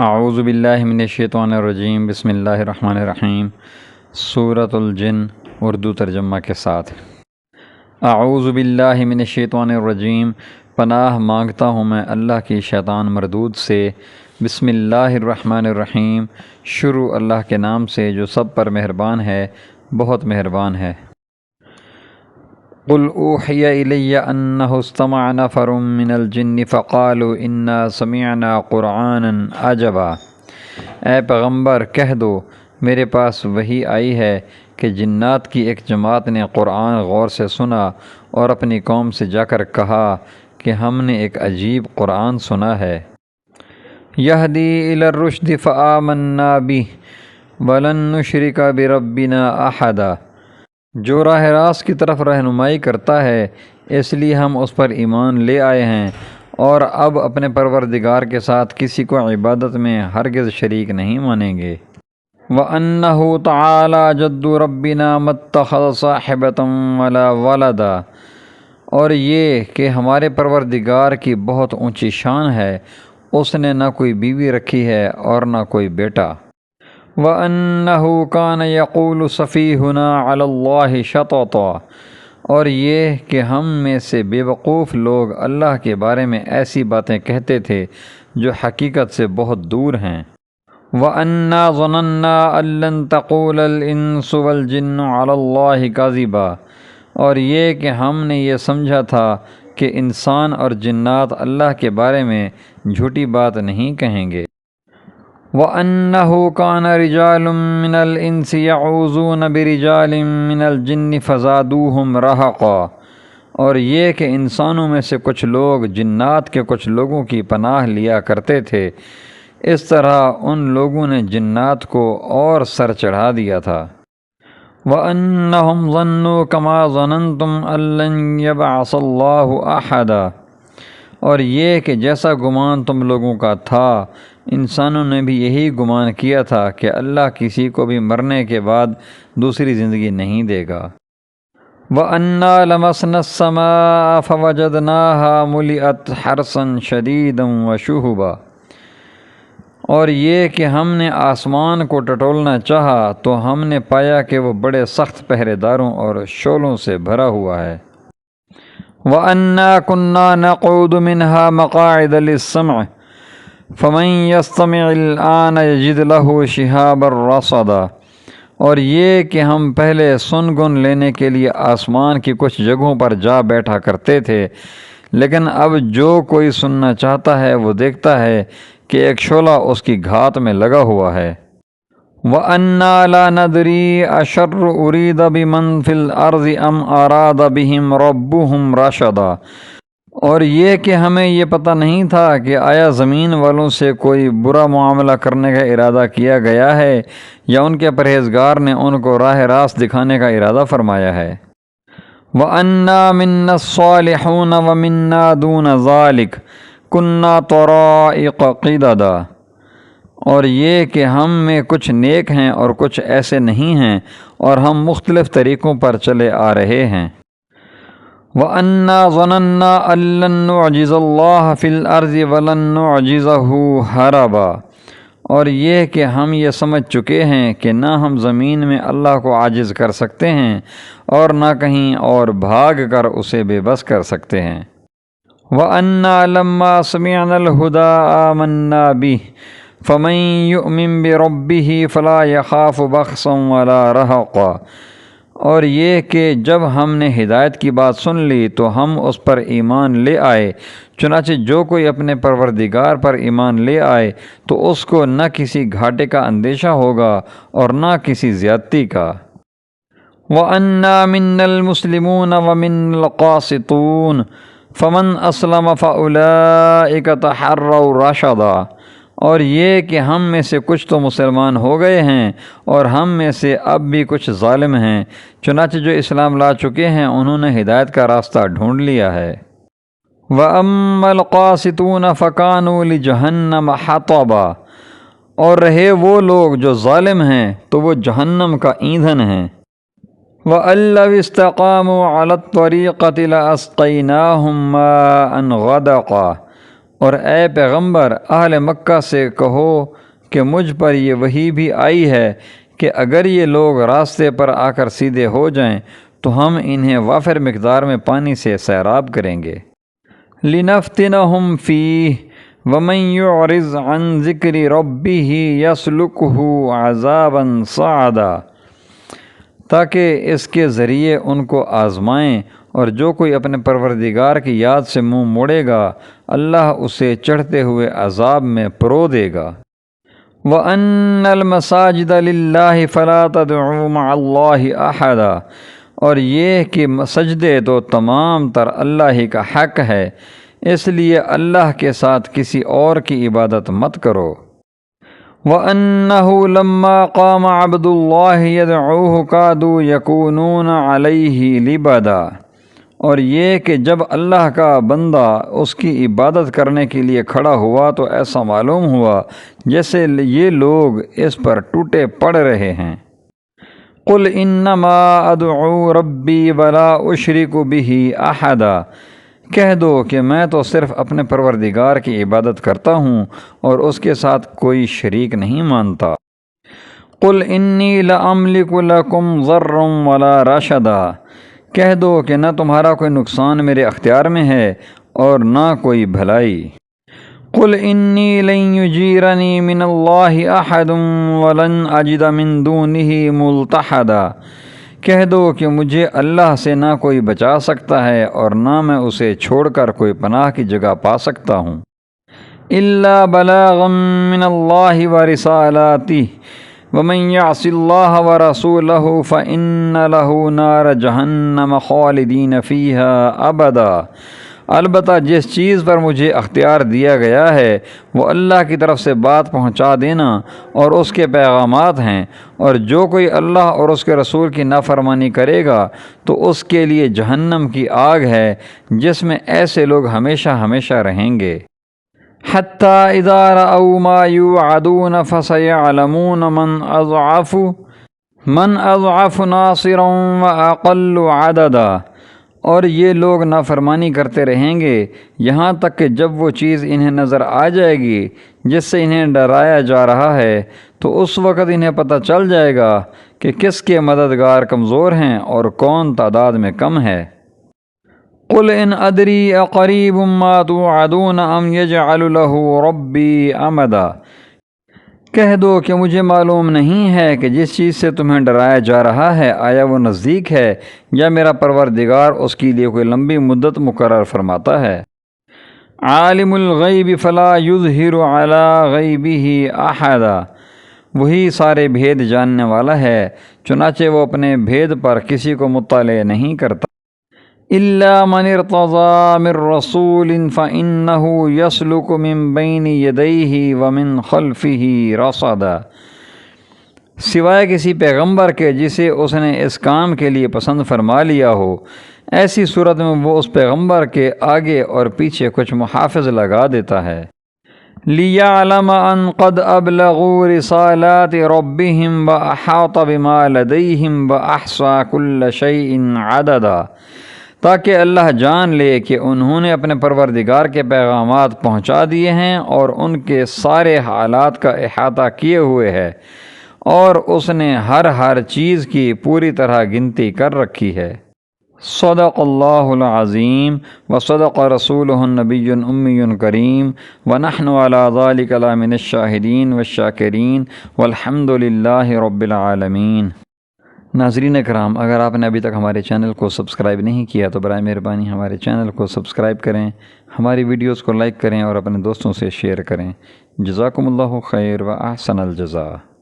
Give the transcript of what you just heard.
اعوذ باللہ من الشیطان الرجیم، بسم اللہ الرحمن الرحیم۔ سورۃ الجن اردو ترجمہ کے ساتھ۔ اعوذ باللہ من الشیطان الرجیم، پناہ مانگتا ہوں میں اللہ کی شیطان مردود سے۔ بسم اللہ الرحمن الرحیم، شروع اللہ کے نام سے جو سب پر مہربان ہے، بہت مہربان ہے۔ قل اوحی الی انہ استمع نفر من الجن فقالوا انا سمعنا قرآنا عجبا۔ اے پیغمبر کہہ دو، میرے پاس وحی آئی ہے کہ جنات کی ایک جماعت نے قرآن غور سے سنا اور اپنی قوم سے جا کر کہا کہ ہم نے ایک عجیب قرآن سنا ہے۔ یہدی الی الرشد فآمنا بہ ولن نشرک بربنا احدا، جو راہ راست کی طرف رہنمائی کرتا ہے، اس لیے ہم اس پر ایمان لے آئے ہیں اور اب اپنے پروردگار کے ساتھ کسی کو عبادت میں ہرگز شریک نہیں مانیں گے۔ وَأَنَّهُ تَعَالَى جَدُّ رَبِّنَا مَا اتَّخَذَ صَاحِبَةً وَلَا وَلَدًا، اور یہ کہ ہمارے پروردگار کی بہت اونچی شان ہے، اس نے نہ کوئی بیوی رکھی ہے اور نہ کوئی بیٹا۔ وَأَنَّهُ كَانَ يَقُولُ سَفِيهُنَا عَلَى اللَّهِ شَطَطًا، اور یہ کہ ہم میں سے بے وقوف لوگ اللہ کے بارے میں ایسی باتیں کہتے تھے جو حقیقت سے بہت دور ہیں۔ وَأَنَّا ظَنَنَّا أَن لَّن تَقُولَ الْإِنسُ وَالْجِنُّ عَلَى اللَّهِ كَذِبًا، اور یہ کہ ہم نے یہ سمجھا تھا کہ انسان اور جنات اللہ کے بارے میں جھوٹی بات نہیں کہیں گے۔ وَأَنَّهُ كَانَ رِجَالٌ مِّنَ الْإِنسِ يَعُوذُونَ بِرِجَالٍ مِّنَ الْجِنِّ فَزَادُوهُمْ رَهَقًا، اور یہ کہ انسانوں میں سے کچھ لوگ جنات کے کچھ لوگوں کی پناہ لیا کرتے تھے، اس طرح ان لوگوں نے جنات کو اور سر چڑھا دیا تھا۔ وَأَنَّهُمْ ظَنُّوا كَمَا ظَنَنْتُمْ أَن لَّن يَبْعَثَ اللَّهُ أَحَدًا، اور یہ کہ جیسا گمان تم لوگوں کا تھا، انسانوں نے بھی یہی گمان کیا تھا کہ اللہ کسی کو بھی مرنے کے بعد دوسری زندگی نہیں دے گا۔ وَأَنَّا لَمَسْنَا السَّمَاءَ فَوَجَدْنَاهَا مُلِئَتْ حَرْسًا شَدِيدًا وَشُهُبًا، اور یہ کہ ہم نے آسمان کو ٹٹولنا چاہا تو ہم نے پایا کہ وہ بڑے سخت پہرے داروں اور شعلوں سے بھرا ہوا ہے۔ وَأَنَّا كُنَّا نَقْعُدُ مِنْهَا مَقَاعِدَ لِلسَّمْعِ فَمَن يَسْتَمِعِ الْآنَ يَجِدْ لَهُ شِهَابًا رَّصَدًا، اور یہ کہ ہم پہلے سن گن لینے کے لیے آسمان کی کچھ جگہوں پر جا بیٹھا کرتے تھے، لیکن اب جو کوئی سننا چاہتا ہے وہ دیکھتا ہے کہ ایک شعلہ اس کی گھات میں لگا ہوا ہے۔ وَأَنَّا لَا نَدْرِي أَشَرٌّ أُرِيدَ بِمَن فِي الْأَرْضِ أَمْ أَرَادَ بِهِمْ رَبُّهُمْ رَشَدًا، اور یہ کہ ہمیں یہ پتہ نہیں تھا کہ آیا زمین والوں سے کوئی برا معاملہ کرنے کا ارادہ کیا گیا ہے یا ان کے پرہیزگار نے ان کو راہ راست دکھانے کا ارادہ فرمایا ہے۔ وَأَنَّا مِنَّا الصَّالِحُونَ وَمِنَّا دُونَ ذَلِكَ كُنَّا طَرَائِقَ قِدَدًا، اور یہ کہ ہم میں کچھ نیک ہیں اور کچھ ایسے نہیں ہیں، اور ہم مختلف طریقوں پر چلے آ رہے ہیں۔ وَأَنَّا ظَنَنَّا أَن لَّن نُّعْجِزَ اللَّهَ فِي الْأَرْضِ وَلَن نُّعْجِزَهُ هَرَبًا، اور یہ کہ ہم یہ سمجھ چکے ہیں کہ نہ ہم زمین میں اللہ کو عاجز کر سکتے ہیں اور نہ کہیں اور بھاگ کر اسے بے بس کر سکتے ہیں۔ وَأَنَّا لَمَّا سَمِعْنَا الْهُدَىٰ آمَنَّا بِهِ فَمَن يُؤْمِن بِرَبِّهِ فَلَا يَخَافُ بَخْسًا وَلَا رَهَقًا، اور یہ کہ جب ہم نے ہدایت کی بات سن لی تو ہم اس پر ایمان لے آئے، چنانچہ جو کوئی اپنے پروردگار پر ایمان لے آئے تو اس کو نہ کسی گھاٹے کا اندیشہ ہوگا اور نہ کسی زیادتی کا۔ وَأَنَّا مِنَّا الْمُسْلِمُونَ وَمِنَّا الْقَاسِطُونَ فَمَنْ أَسْلَمَ فَأُولَٰئِكَ تَحَرَّوْا رَشَدًا، اور یہ کہ ہم میں سے کچھ تو مسلمان ہو گئے ہیں اور ہم میں سے اب بھی کچھ ظالم ہیں، چنانچہ جو اسلام لا چکے ہیں انہوں نے ہدایت کا راستہ ڈھونڈ لیا ہے۔ وَأَمَّا الْقَاسِطُونَ فَكَانُوا لِجَهَنَّمَ حَطَبًا، اور رہے وہ لوگ جو ظالم ہیں تو وہ جہنم کا ایندھن ہیں۔ وَأَن لَّوِ اسْتَقَامُوا عَلَى الطَّرِيقَةِ لَأَسْقَيْنَاهُم مَّاءً غَدَقًا، اور اے پیغمبر اہل مکہ سے کہو کہ مجھ پر یہ وحی بھی آئی ہے کہ اگر یہ لوگ راستے پر آ کر سیدھے ہو جائیں تو ہم انہیں وافر مقدار میں پانی سے سیراب کریں گے۔ لِنَفْتِنَهُمْ فِيهِ وَمَنْ يُعْرِضْ عَنْ ذِكْرِ رَبِّهِ يَسْلُكْهُ عَذَابًا صَعَدًا، تاکہ اس کے ذریعے ان کو آزمائیں، اور جو کوئی اپنے پروردگار کی یاد سے منہ موڑے گا اللہ اسے چڑھتے ہوئے عذاب میں پرو دے گا۔ وَأَنَّ الْمَسَاجِدَ لِلَّهِ فَلَا تَدْعُوا مَعَ اللَّهِ أَحَدًا، اور یہ کہ سجدے تو تمام تر اللہ ہی کا حق ہے، اس لیے اللہ کے ساتھ کسی اور کی عبادت مت کرو۔ وَأَنَّهُ لَمَّا قَامَ عَبْدُ اللَّهِ يَدْعُوهُ كَادُوا يَكُونُونَ عَلَيْهِ لِبَدًا، اور یہ کہ جب اللہ کا بندہ اس کی عبادت کرنے کے لیے کھڑا ہوا تو ایسا معلوم ہوا جیسے یہ لوگ اس پر ٹوٹے پڑ رہے ہیں۔ قُلْ إِنَّمَا أَدْعُو رَبِّي وَلَا أُشْرِكُ بِهِ أَحَدًا، کہہ دو کہ میں تو صرف اپنے پروردگار کی عبادت کرتا ہوں اور اس کے ساتھ کوئی شریک نہیں مانتا۔ قُلْ إِنِّي لَأَمْلِكُ لَكُمْ ضَرًّا وَلَا رَشَدًا، کہہ دو کہ نہ تمہارا کوئی نقصان میرے اختیار میں ہے اور نہ کوئی بھلائی۔ قُلْ إِنِّي لَن يُجِيرَنِي مِنَ اللَّهِ أَحَدٌ وَلَنْ أَجِدَ مِن دُونِهِ مُلْتَحَدًا، کہہ دو کہ مجھے اللہ سے نہ کوئی بچا سکتا ہے اور نہ میں اسے چھوڑ کر کوئی پناہ کی جگہ پا سکتا ہوں۔ إِلَّا بَلَاغًا مِّنَ اللَّهِ وَرِسَالَاتِهِ وَمَن يَعْصِ اللَّهَ وَرَسُولَهُ فَإِنَّ لَهُ نَارَ جَهَنَّمَ خَالِدِينَ فِيهَا أَبَدًا، البتہ جس چیز پر مجھے اختیار دیا گیا ہے وہ اللہ کی طرف سے بات پہنچا دینا اور اس کے پیغامات ہیں، اور جو کوئی اللہ اور اس کے رسول کی نافرمانی کرے گا تو اس کے لیے جہنم کی آگ ہے جس میں ایسے لوگ ہمیشہ ہمیشہ رہیں گے۔ حَتَّى إِذَا رَأَوْا مَا يُوعَدُونَ فَسَيَعْلَمُونَ مَنْ أَضْعَفُ نَاصِرًا وَأَقَلُّ عَدَدًا، اور یہ لوگ نافرمانی کرتے رہیں گے یہاں تک کہ جب وہ چیز انہیں نظر آ جائے گی جس سے انہیں ڈرایا جا رہا ہے تو اس وقت انہیں پتہ چل جائے گا کہ کس کے مددگار کمزور ہیں اور کون تعداد میں کم ہے۔ قُلْ إِنْ أَدْرِي أَقَرِيبٌ مَّا تُوعَدُونَ أَمْ يَجْعَلُ لَهُ رَبِّي أَمَدًا، کہہ دو کہ مجھے معلوم نہیں ہے کہ جس چیز سے تمہیں ڈرایا جا رہا ہے آیا وہ نزدیک ہے یا میرا پروردگار اس کے لیے کوئی لمبی مدت مقرر فرماتا ہے۔ عالم الغیب فلا یظہر علی غیبہ احدا، وہی سارے بھید جاننے والا ہے چنانچہ وہ اپنے بھید پر کسی کو مطلع نہیں کرتا۔ الا من ارتضى من رسول فإنه يسلك من بين يديه ومن خلفه رصدا، سوائے کسی پیغمبر کے جسے اس نے اس کام کے لیے پسند فرما لیا ہو، ایسی صورت میں وہ اس پیغمبر کے آگے اور پیچھے کچھ محافظ لگا دیتا ہے۔ لِيَعْلَمَ أَنْ قَدْ أَبْلَغُوا رِسَالَاتِ رَبِّهِمْ وَأَحَاطَ بِمَا لَدَيْهِمْ وَأَحْصَى كُلَّ شَيْءٍ عَدَدًا، تاکہ اللہ جان لے کہ انہوں نے اپنے پروردگار کے پیغامات پہنچا دیے ہیں اور ان کے سارے حالات کا احاطہ کیے ہوئے ہے، اور اس نے ہر چیز کی پوری طرح گنتی کر رکھی ہے۔ صدق اللہ العظیم وصدق رسولہ النبی الامی الکریم ونحن علی ذلک لمن الشاہدین والشاکرین والحمد للہ رب العالمین۔ ناظرین کرام، اگر آپ نے ابھی تک ہمارے چینل کو سبسکرائب نہیں کیا تو برائے مہربانی ہمارے چینل کو سبسکرائب کریں، ہماری ویڈیوز کو لائک کریں اور اپنے دوستوں سے شیئر کریں۔ جزاکم اللہ خیر و احسن الجزاء۔